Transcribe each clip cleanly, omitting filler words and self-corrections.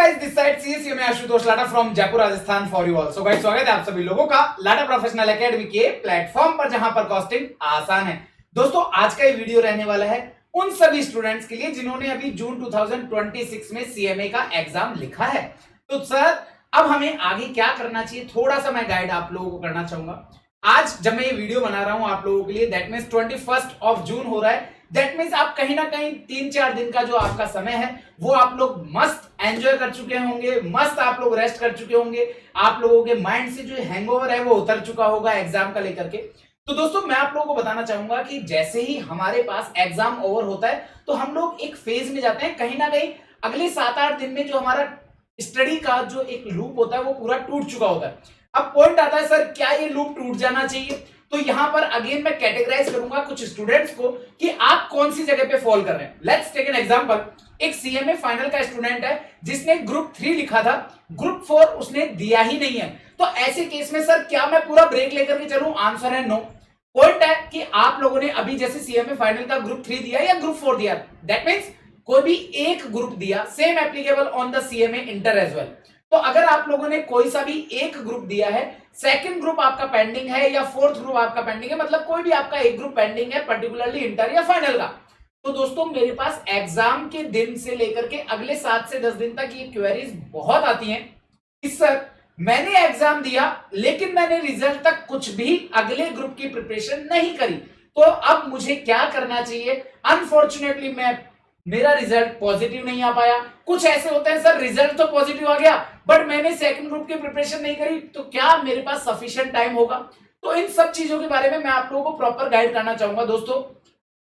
guys, this side CSE में Ashutosh Lata from Jaipur Rajasthan for you all. So guys, स्वागत है आप सभी लोगों का लाटा प्रोफेशनल एकेडमी के प्लेटफॉर्म पर, जहां पर कॉस्टिंग आसान है। दोस्तों, आज का ये वीडियो रहने वाला है उन सभी स्टूडेंट्स के लिए जिन्होंने अभी जून 2026 में सीएमए का एग्जाम लिखा है। तो सर, अब हमें आगे क्या करना चाहिए, थोड़ा सा मैं गाइड आप लोगों को करना चाहूंगा। आज जब मैं ये वीडियो बना रहा हूं आप लोगों के लिए, दैट मीन्स 21 जून हो रहा है। दैट मीन्स आप कहीं ना कहीं 3-4 दिन का जो आपका समय है वो आप लोग मस्त एंजॉय कर चुके होंगे, मस्त आप लोग रेस्ट कर चुके होंगे, आप लोगों के माइंड से जो हैंगओवर है वो उतर चुका होगा एग्जाम का लेकर के। तो दोस्तों, मैं आप लोगों को बताना चाहूंगा कि जैसे ही हमारे पास एग्जाम ओवर होता है तो हम लोग एक फेज में जाते हैं, कहीं ना कहीं अगले 7-8 दिन में जो हमारा स्टडी का जो एक लूप होता है वो पूरा टूट चुका होता है। अब पॉइंट आता है, सर क्या ये लूप टूट जाना चाहिए? तो यहां पर अगेन मैं कैटेगराइज करूंगा कुछ स्टूडेंट्स को कि आप कौन सी जगह पे फॉल कर रहे हैं। Let's take an example. एक सीएमए फाइनल का स्टूडेंट है जिसने ग्रुप 3 लिखा था, ग्रुप 4 उसने दिया ही नहीं है। तो ऐसे केस में सर क्या मैं पूरा ब्रेक लेकर के चलूं? आंसर है नो। पॉइंट है कि आप लोगों ने अभी जैसे सीएमए फाइनल का ग्रुप 3 दिया या ग्रुप 4 दिया, दैट मीन्स कोई भी एक ग्रुप दिया, same applicable on the CMA inter as well. तो अगर आप लोगों ने कोई सा भी एक ग्रुप दिया है, सेकंड ग्रुप आपका पेंडिंग है या फोर्थ ग्रुप आपका पेंडिंग है, मतलब कोई भी आपका एक ग्रुप पेंडिंग है पर्टिकुलरली इंटर या फाइनल का, तो दोस्तों मेरे पास एग्जाम के दिन से लेकर के अगले 7 से 10 दिन तक ये क्वेरीज बहुत आती हैं कि सर मैंने एग्जाम दिया लेकिन मैंने रिजल्ट तक कुछ भी अगले ग्रुप की प्रिपरेशन नहीं करी, तो अब मुझे क्या करना चाहिए? अनफॉर्चुनेटली मेरा रिजल्ट पॉजिटिव नहीं आ पाया। कुछ ऐसे होते हैं, सर रिजल्ट तो पॉजिटिव आ गया बट मैंने सेकंड ग्रुप की प्रिपरेशन नहीं करी, तो क्या मेरे पास सफिशिएंट टाइम होगा? तो इन सब चीजों के बारे में मैं आप लोगों को प्रॉपर गाइड करना चाहूंगा। दोस्तों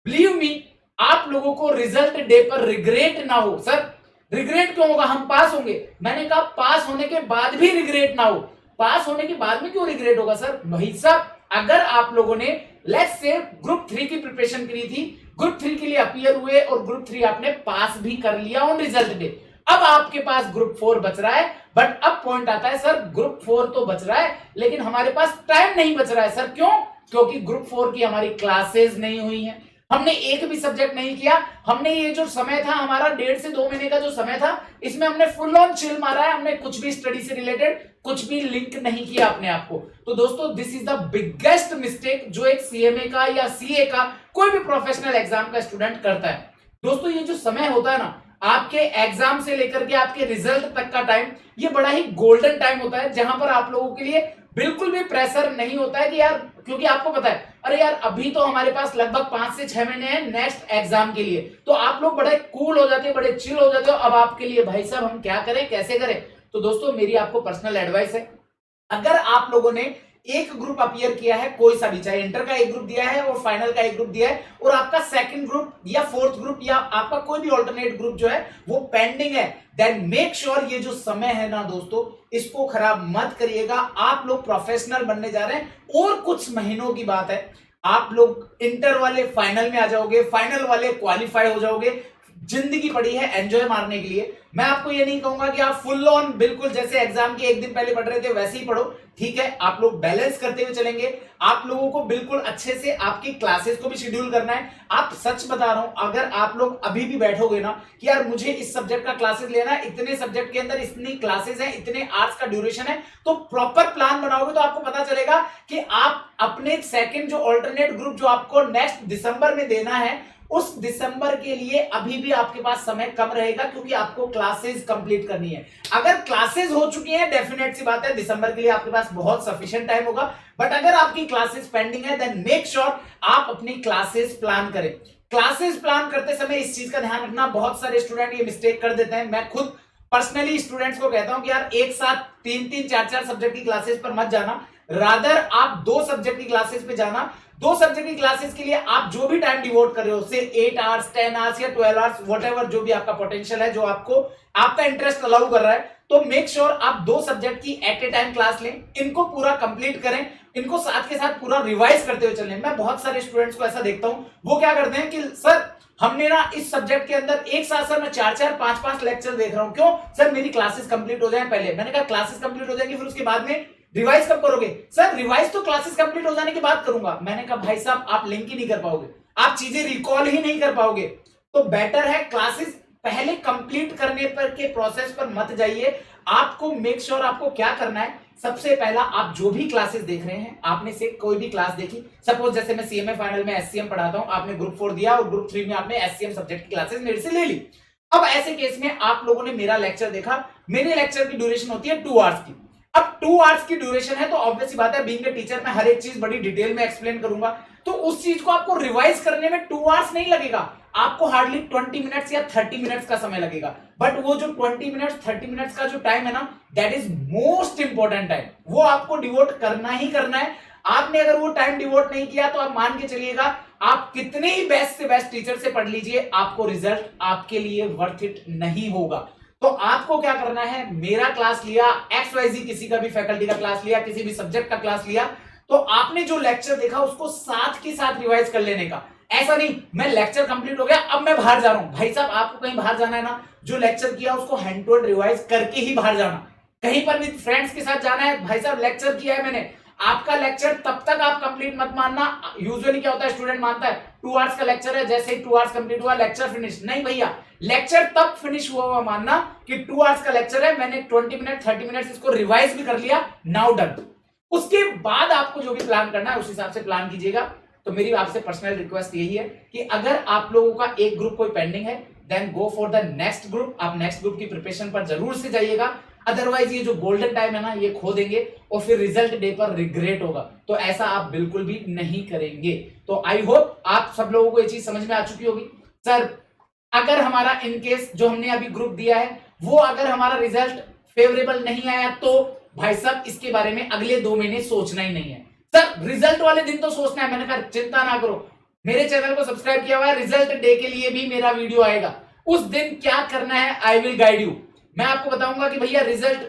बिलीव मी, आप लोगों को रिजल्ट डे पर रिग्रेट ना हो। सर रिग्रेट क्यों होगा? हम पास होंगे। मैंने कहा पास होने के बाद भी रिग्रेट ना हो। पास होने के बाद में क्यों रिग्रेट होगा? सर भाई साहब, अगर आप लोगों ने लेट्स से ग्रुप 3 की प्रिपरेशन करी थी, ग्रुप 3 के लिए अपीयर हुए और ग्रुप 3 आपने पास भी कर लिया ऑन रिजल्ट डे, अब आपके पास ग्रुप 4 बच रहा है। बट अब पॉइंट आता है, सर ग्रुप 4 तो बच रहा है लेकिन हमारे पास टाइम नहीं बच रहा है। सर क्यों? क्योंकि ग्रुप 4 की हमारी क्लासेस नहीं हुई हैं, हमने एक भी सब्जेक्ट नहीं किया। हमने ये जो समय था हमारा 1.5 से 2 महीने का जो समय था, इसमें हमने फुल ऑन चिल मारा है। हमने कुछ भी स्टडी से रिलेटेड कुछ भी लिंक नहीं किया अपने आप को। तो दोस्तों this is the biggest mistake जो एक सीएमए का या सीए का कोई भी प्रोफेशनल एग्जाम का स्टूडेंट करता है। दोस्तों ये जो समय होता है ना, आपके एग्जाम से लेकर के आपके रिजल्ट तक का टाइम, ये बड़ा ही गोल्डन टाइम होता है जहां पर आप लोगों के लिए बिल्कुल भी प्रेशर नहीं होता है कि यार, क्योंकि आपको पता है अरे यार अभी तो हमारे पास लगभग 5 से 6 महीने हैं नेक्स्ट एग्जाम के लिए, तो आप लोग बड़े कूल हो जाते हैं, बड़े चिल हो जाते हो। अब आपके लिए भाई साहब हम क्या करें, कैसे करें? तो दोस्तों मेरी आपको पर्सनल एडवाइस है, अगर आप लोगों ने एक ग्रुप अपीयर किया है, कोई सा भी, चाहे इंटर का एक ग्रुप दिया है और फाइनल का एक ग्रुप दिया है, और आपका सेकंड ग्रुप या फोर्थ ग्रुप या आपका कोई भी ऑल्टरनेट ग्रुप जो है वो पेंडिंग है, देन मेक श्योर ये जो समय है ना दोस्तों, इसको खराब मत करिएगा। आप लोग प्रोफेशनल बनने जा रहे हैं और कुछ महीनों की बात है, आप लोग इंटर वाले फाइनल में आ जाओगे, फाइनल वाले क्वालिफाई हो जाओगे। जिंदगी पड़ी है एंजॉय मारने के लिए। मैं आपको ये नहीं कहूंगा कि आप फुल ऑन बिल्कुल जैसे एग्जाम के एक दिन पहले पढ़ रहे थे वैसे ही पढ़ो, ठीक है, आप लोग बैलेंस करते हुए चलेंगे। आप लोगों को बिल्कुल अच्छे से आपकी क्लासेस को भी शेड्यूल करना है। आप सच बता रहा हूं, अगर आप लोग अभी भी बैठोगे ना कि यार मुझे इस सब्जेक्ट का क्लासेस लेना है, इतने सब्जेक्ट के अंदर इतनी क्लासेस हैं, इतने आवर्स का ड्यूरेशन है, तो प्रॉपर प्लान बनाओगे तो आपको पता चलेगा कि आप अपने सेकंड जो ऑल्टरनेट ग्रुप जो आपको नेक्स्ट दिसंबर में देना है, उस दिसंबर के लिए अभी भी आपके पास समय कम रहेगा, क्योंकि आपको क्लासेस कंप्लीट करनी है। अगर क्लासेस हो चुकी हैं, डेफिनेट सी बात है दिसंबर के लिए आपके पास बहुत सफिशिएंट टाइम होगा। बट अगर आपकी क्लासेस पेंडिंग है, देन मेक श्योर आप अपनी क्लासेस प्लान करें। क्लासेस प्लान करते समय इस चीज का ध्यान रखना, बहुत सारे स्टूडेंट ये मिस्टेक कर देते हैं। मैं खुद पर्सनली स्टूडेंट्स को कहता हूं कि यार एक साथ 3-3, 4-4 सब्जेक्ट की क्लासेस पर मत जाना, रादर आप 2 सब्जेक्ट की क्लासेस पे जाना। 2 सब्जेक्ट की क्लासेस के लिए आप जो भी टाइम डिवोट कर रहे हो, से 8 आवर्स, 10 आवर्स या 12 आवर्स, व्हाटएवर जो भी आपका पोटेंशियल है, जो आपको आपका इंटरेस्ट अलाउ कर रहा है, तो मेक श्योर आप 2 सब्जेक्ट की एट ए टाइम क्लास लें, इनको पूरा कंप्लीट करें, इनको साथ के साथ पूरा रिवाइज करते हुए चलें। मैं बहुत सारे स्टूडेंट्स को ऐसा देखता हूं, वो क्या करते हैं कि सर हमने ना इस सब्जेक्ट के अंदर एक साथ सर मैं 4-4, 5-5 लेक्चर देख रहा हूं, क्यों? सर मेरी क्लासेस कंप्लीट हो जाए पहले। मैंने कहा क्लासेस कंप्लीट हो जाएंगी फिर उसके बाद में रिवाइज कब करोगे? सर रिवाइज तो क्लासेस कंप्लीट हो जाने के बाद करूंगा। मैंने कहा भाई साहब आप लिंक ही नहीं कर पाओगे, आप चीजें रिकॉल ही नहीं कर पाओगे। तो बेटर है क्लासेस पहले कंप्लीट करने पर के प्रोसेस पर मत जाइए। आपको मेक श्योर आपको क्या करना है, सबसे पहला आप जो भी क्लासेस देख रहे हैं, आपने से कोई भी क्लास देखी, सपोज जैसे मैं सीएमए फाइनल में एससीएम पढ़ाता हूं, आपने ग्रुप 4 दिया और ग्रुप 3 में आपने एससीएम सब्जेक्ट की क्लासेस मेरे से ले ली। अब ऐसे केस में आप लोगों ने मेरा लेक्चर देखा, मेरे लेक्चर की ड्यूरेशन होती है 2 आवर्स की। अब 2 आवर्स की ड्यूरेशन है तो ऑब्वियस सी बात है, बीइंग ए टीचर मैं हर एक चीज बड़ी डिटेल में एक्सप्लेन करूंगा, तो उस चीज को आपको रिवाइज करने में 2 आवर्स नहीं लगेगा, आपको हार्डली 20 मिनट्स या 30 मिनट्स का समय लगेगा। बट वो जो 20 मिनट्स 30 मिनट्स का जो टाइम है ना, that is most important time, वो आपको डिवोट करना ही करना है। आपने अगर वो टाइम डिवोट नहीं किया तो आप मान के चलिएगा, आप कितने ही बेस्ट से बेस्ट टीचर से पढ़ लीजिए, आपको रिजल्ट आपके लिए वर्थ इट नहीं होगा। तो आपको क्या करना है, मेरा क्लास लिया, XYZ किसी का भी फैकल्टी का क्लास लिया, किसी भी सब्जेक्ट का क्लास लिया, तो आपने जो लेक्चर देखा उसको साथ के साथ रिवाइज कर लेने का। ऐसा नहीं मैं लेक्चर कंप्लीट हो गया अब मैं बाहर जा रहा हूं, भाई साहब आपको कहीं बाहर जाना है ना, जो लेक्चर किया उसको हैंड टू हैंड रिवाइज करके ही बाहर जाना। कहीं पर भी फ्रेंड्स के साथ जाना है, भाई साहब लेक्चर किया है मैंने, आपका लेक्चर तब तक आप कंप्लीट मत मानना। यूजुअली क्या होता है, स्टूडेंट मानता है 2 आवर्स का लेक्चर है, जैसे ही 2 आवर्स कंप्लीट हुआ लेक्चर फिनिश। नहीं भैया, लेक्चर तब फिनिश हुआ मानना कि 2 आवर्स का लेक्चर है, मैंने 20 मिनट 30 मिनट इसको रिवाइज भी कर लिया, नाउ डन। उसके बाद आपको जो भी प्लान करना है उस हिसाब से प्लान कीजिएगा। तो मेरी आपसे पर्सनल रिक्वेस्ट यही है कि अगर आप लोगों का एक ग्रुप कोई पेंडिंग है, then go for the next group, आप नेक्स्ट ग्रुप की प्रिपरेशन पर जरूर से जाइएगा। अदरवाइज ये जो गोल्डन टाइम है ना, ये खो देंगे और फिर रिजल्ट डे पर रिग्रेट होगा, तो ऐसा आप बिल्कुल भी नहीं करेंगे। तो आई होप आप सब लोगों को ये चीज समझ में आ चुकी होगी। सर अगर हमारा इनकेस जो हमने अभी ग्रुप दिया है वो अगर हमारा रिजल्ट फेवरेबल नहीं आया, तो भाई साहब इसके बारे में अगले 2 महीने सोचना ही नहीं है। सर रिजल्ट वाले दिन तो सोचना है, मैंने कहा चिंता ना करो, मेरे चैनल को सब्सक्राइब किया हुआ है, रिजल्ट डे के लिए भी मेरा वीडियो आएगा, उस दिन क्या करना है आई विल गाइड यू। मैं आपको बताऊंगा कि भैया रिजल्ट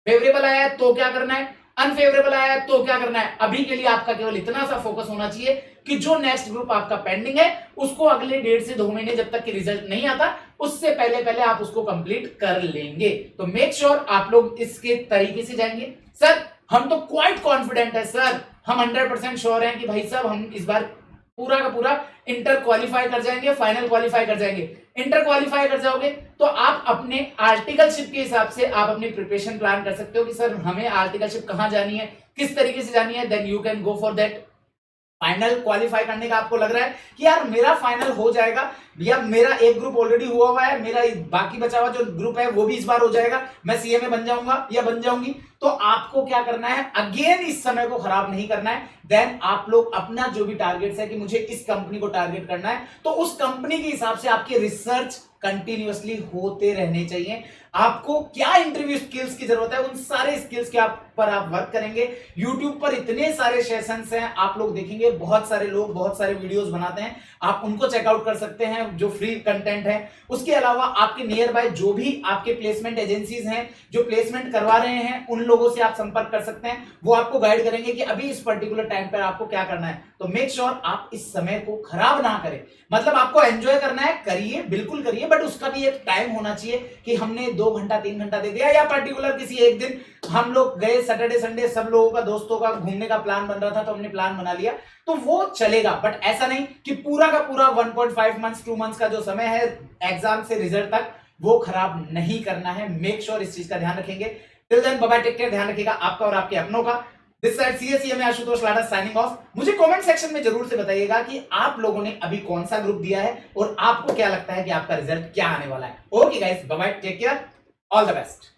फेवरेबल आया है तो क्या करना है, अनफेवरेबल आया है तो क्या करना है। अभी के लिए आपका केवल इतना सा फोकस होना चाहिए कि जो नेक्स्ट ग्रुप आपका पेंडिंग है उसको अगले 1.5 से 2 महीने जब तक कि रिजल्ट नहीं आता उससे पहले पहले आप उसको कंप्लीट कर लेंगे। तो मेक श्योर आप लोग इसके तरीके से जाएंगे। सर हम तो क्वाइट कॉन्फिडेंट है सर, हम 100% श्योर हैं कि भाई साहब हम इस बार पूरा का पूरा इंटर क्वालिफाई कर जाएंगे, फाइनल क्वालिफाई कर जाएंगे। इंटर क्वालिफाई कर जाओगे तो आप अपने आर्टिकलशिप के हिसाब से आप अपनी प्रिपरेशन प्लान कर सकते हो कि सर हमें आर्टिकलशिप कहां जानी है, किस तरीके से जानी है, then you can go for that. Final qualify करने का आपको लग रहा है कि यार मेरा फाइनल हो जाएगा, या मेरा एक ग्रुप ऑलरेडी हुआ हुआ है, मेरा बाकी बचा हुआ जो ग्रुप है वो भी इस बार हो जाएगा, मैं सीएमए बन जाऊंगा या बन जाऊंगी, तो आपको क्या करना है, अगेन इस समय को खराब नहीं करना है। देन आप लोग अपना जो भी टारगेट है कि मुझे इस कंपनी को टारगेट करना है, तो उस कंपनी के हिसाब से आपके रिसर्च कंटिन्यूअसली होते रहने चाहिए। आपको क्या इंटरव्यू स्किल्स की जरूरत है, उन सारे स्किल्स के पर आप वर्क करेंगे। YouTube पर इतने सारे सेशंस हैं, आप लोग देखेंगे बहुत सारे लोग बहुत सारे वीडियोस बनाते हैं, आप उनको चेकआउट कर सकते हैं जो फ्री कंटेंट है। उसके अलावा आपके नियर बाय जो भी आपके प्लेसमेंट एजेंसीज हैं जो प्लेसमेंट करवा रहे हैं, उन लोगों से आप संपर्क कर सकते हैं, वो आपको गाइड करेंगे कि अभी इस पर्टिकुलर टाइम पर आपको क्या करना है। तो मेक श्योर आप इस समय को खराब ना करें, मतलब आपको एंजॉय करना है, करिए बिल्कुल करिए, बट उसका भी एक टाइम होना चाहिए कि हमने 2 घंटा 3 घंटा दे दिया, या पर्टिकुलर किसी एक दिन हम लोग गए सैटरडे संडे, सब लोगों का दोस्तों का घूमने का प्लान बन रहा था तो हमने प्लान बना लिया, तो वो चलेगा। बट ऐसा नहीं कि पूरा का पूरा 1.5 मंथ्स 2 मंथ्स का जो समय है एग्जाम से रिजल्ट तक वो खराब नहीं करना है। मेक श्योर इस चीज का ध्यान रखेंगे। Till then bye bye, take care, ध्यान रखिएगा आपका और आपके अपनों का। दिस साइड सीएसईएम आशुतोष लाडा साइनिंग ऑफ। मुझे कमेंट सेक्शन में जरूर से बताइएगा कि आप लोगों ने अभी कौन सा ग्रुप दिया है और आपको क्या लगता है कि आपका रिजल्ट क्या आने वाला है। Okay guys, bye bye, take care, all the best.